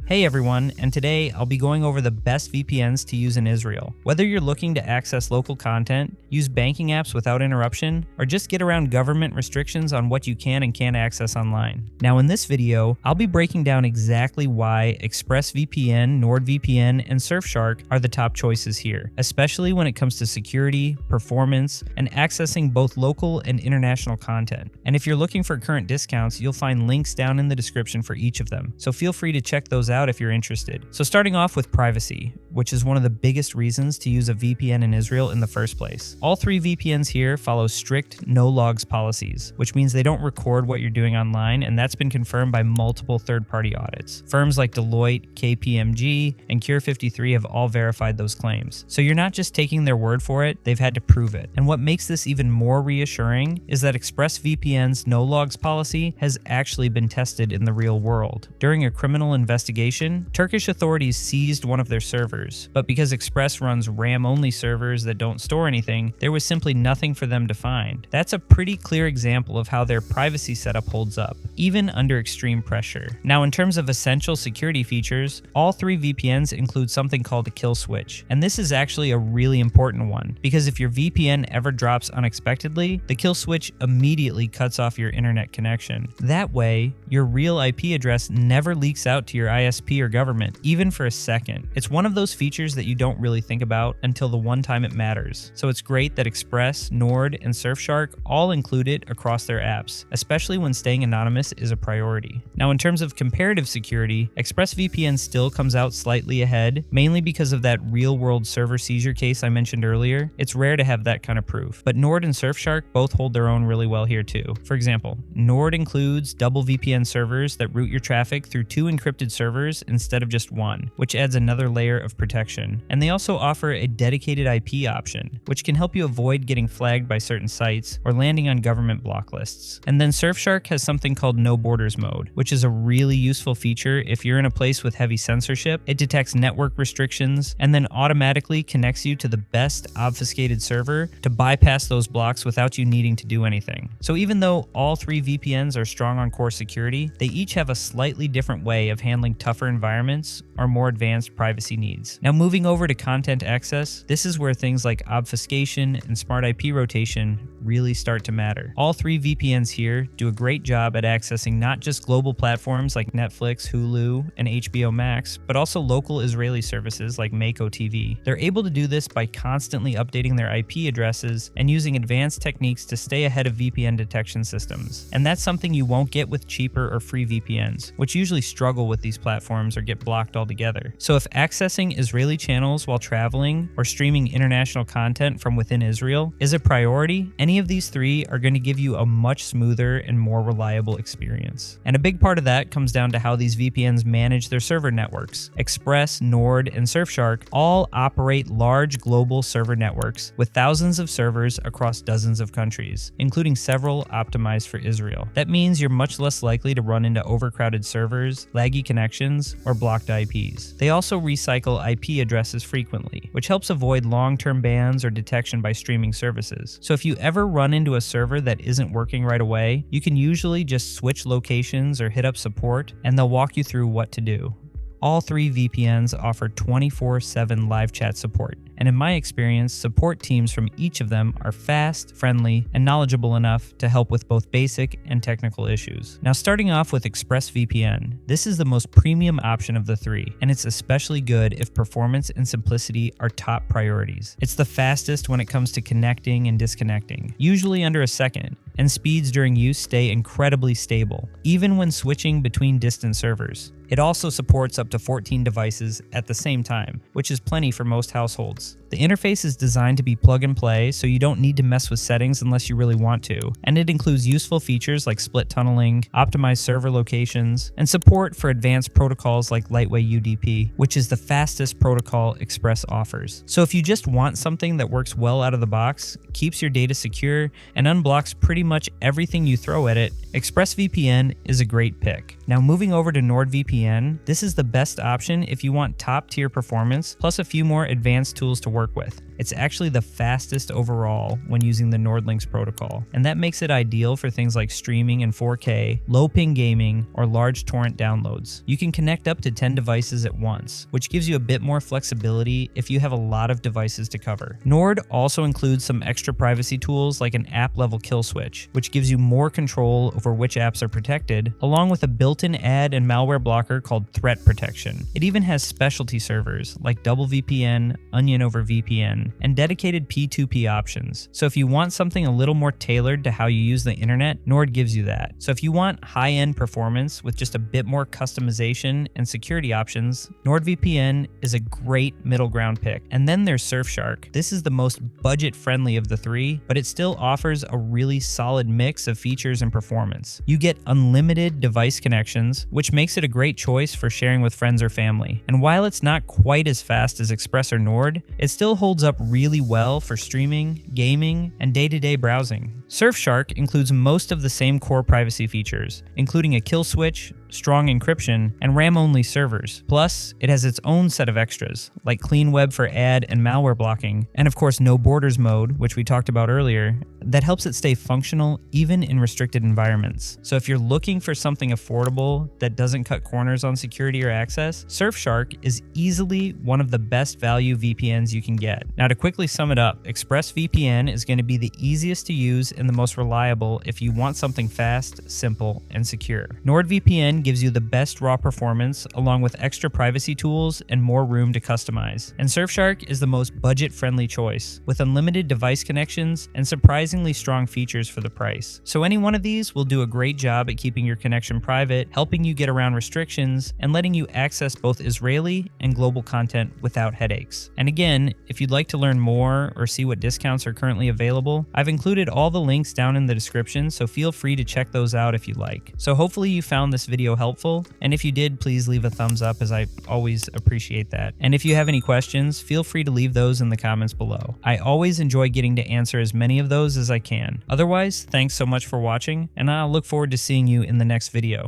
Hey everyone, and today I'll be going over the best VPNs to use in Israel. Whether you're looking to access local content, use banking apps without interruption, or just get around government restrictions on what you can and can't access online. Now in this video, I'll be breaking down exactly why ExpressVPN, NordVPN, and Surfshark are the top choices here, especially when it comes to security, performance, and accessing both local and international content. And if you're looking for current discounts, you'll find links down in the description for each of them, so feel free to check those out if you're interested. So starting off with privacy, which is one of the biggest reasons to use a VPN in Israel in the first place. All three VPNs here follow strict no logs policies, which means they don't record what you're doing online, and that's been confirmed by multiple third-party audits. Firms like Deloitte, KPMG, and Cure53 have all verified those claims. So you're not just taking their word for it, they've had to prove it. And what makes this even more reassuring is that ExpressVPN's no logs policy has actually been tested in the real world. During a criminal investigation, Turkish authorities seized one of their servers, but because Express runs RAM-only servers that don't store anything, there was simply nothing for them to find. That's a pretty clear example of how their privacy setup holds up, even under extreme pressure. Now, in terms of essential security features, all three VPNs include something called a kill switch, and this is actually a really important one, because if your VPN ever drops unexpectedly, the kill switch immediately cuts off your internet connection. That way, your real IP address never leaks out to your ISP or government, even for a second. It's one of those features that you don't really think about until the one time it matters. So it's great that Express, Nord, and Surfshark all include it across their apps, especially when staying anonymous is a priority. Now, in terms of comparative security, ExpressVPN still comes out slightly ahead, mainly because of that real-world server seizure case I mentioned earlier. It's rare to have that kind of proof, but Nord and Surfshark both hold their own really well here too. For example, Nord includes double VPN servers that route your traffic through two encrypted servers instead of just one, which adds another layer of protection. And they also offer a dedicated IP option, which can help you avoid getting flagged by certain sites or landing on government block lists. And then Surfshark has something called No Borders mode, which is a really useful feature if you're in a place with heavy censorship. It detects network restrictions and then automatically connects you to the best obfuscated server to bypass those blocks without you needing to do anything. So even though all three VPNs are strong on core security, they each have a slightly different way of handling tougher environments or more advanced privacy needs. Now, moving over to content access, this is where things like obfuscation and smart IP rotation really start to matter. All three VPNs here do a great job at accessing not just global platforms like Netflix, Hulu, and HBO Max, but also local Israeli services like Mako TV. They're able to do this by constantly updating their IP addresses and using advanced techniques to stay ahead of VPN detection systems. And that's something you won't get with cheaper or free VPNs, which usually struggle with these platforms or get blocked altogether. So if accessing Israeli channels while traveling or streaming international content from within Israel is a priority, any of these three are going to give you a much smoother and more reliable experience. And a big part of that comes down to how these VPNs manage their server networks. Express, Nord, and Surfshark all operate large global server networks with thousands of servers across dozens of countries, including several optimized for Israel. That means you're much less likely to run into overcrowded servers, laggy connections, or blocked IPs. They also recycle IP addresses frequently, which helps avoid long-term bans or detection by streaming services. So if you ever run into a server that isn't working right away, you can usually just switch locations or hit up support, and they'll walk you through what to do. All three VPNs offer 24/7 live chat support, and in my experience, support teams from each of them are fast, friendly, and knowledgeable enough to help with both basic and technical issues. Now, starting off with ExpressVPN, this is the most premium option of the three, and it's especially good if performance and simplicity are top priorities. It's the fastest when it comes to connecting and disconnecting, usually under a second, and speeds during use stay incredibly stable, even when switching between distant servers. It also supports up to 14 devices at the same time, which is plenty for most households. The interface is designed to be plug and play, so you don't need to mess with settings unless you really want to, and it includes useful features like split tunneling, optimized server locations, and support for advanced protocols like Lightweight UDP, which is the fastest protocol Express offers. So if you just want something that works well out of the box, keeps your data secure, and unblocks pretty much everything you throw at it, ExpressVPN is a great pick. Now, moving over to NordVPN, this is the best option if you want top-tier performance plus a few more advanced tools to work with. It's actually the fastest overall when using the NordLynx protocol, and that makes it ideal for things like streaming in 4K, low ping gaming, or large torrent downloads. You can connect up to 10 devices at once, which gives you a bit more flexibility if you have a lot of devices to cover. Nord also includes some extra privacy tools like an app-level kill switch, which gives you more control over which apps are protected, along with a built-in ad and malware blocker called Threat Protection. It even has specialty servers like Double VPN, Onion over VPN, and dedicated P2P options. So if you want something a little more tailored to how you use the internet, Nord gives you that. So if you want high-end performance with just a bit more customization and security options, NordVPN is a great middle ground pick. And then there's Surfshark. This is the most budget-friendly of the three, but it still offers a really solid mix of features and performance. You get unlimited device connections, which makes it a great choice for sharing with friends or family. And while it's not quite as fast as Express or Nord, it still holds up really well for streaming, gaming, and day-to-day browsing. Surfshark includes most of the same core privacy features, including a kill switch, strong encryption, and RAM-only servers. Plus, it has its own set of extras, like clean web for ad and malware blocking, and of course no borders mode, which we talked about earlier, that helps it stay functional even in restricted environments. So if you're looking for something affordable that doesn't cut corners on security or access, Surfshark is easily one of the best value VPNs you can get. Now to quickly sum it up, ExpressVPN is going to be the easiest to use and the most reliable if you want something fast, simple, and secure. NordVPN gives you the best raw performance along with extra privacy tools and more room to customize. And Surfshark is the most budget-friendly choice, with unlimited device connections and surprisingly strong features for the price. So any one of these will do a great job at keeping your connection private, helping you get around restrictions, and letting you access both Israeli and global content without headaches. And again, if you'd like to learn more or see what discounts are currently available, I've included all the links down in the description, so feel free to check those out if you like. So hopefully you found this video helpful, and if you did, please leave a thumbs up, as I always appreciate that. And if you have any questions, feel free to leave those in the comments below. I always enjoy getting to answer as many of those as I can. Otherwise, thanks so much for watching, and I'll look forward to seeing you in the next video.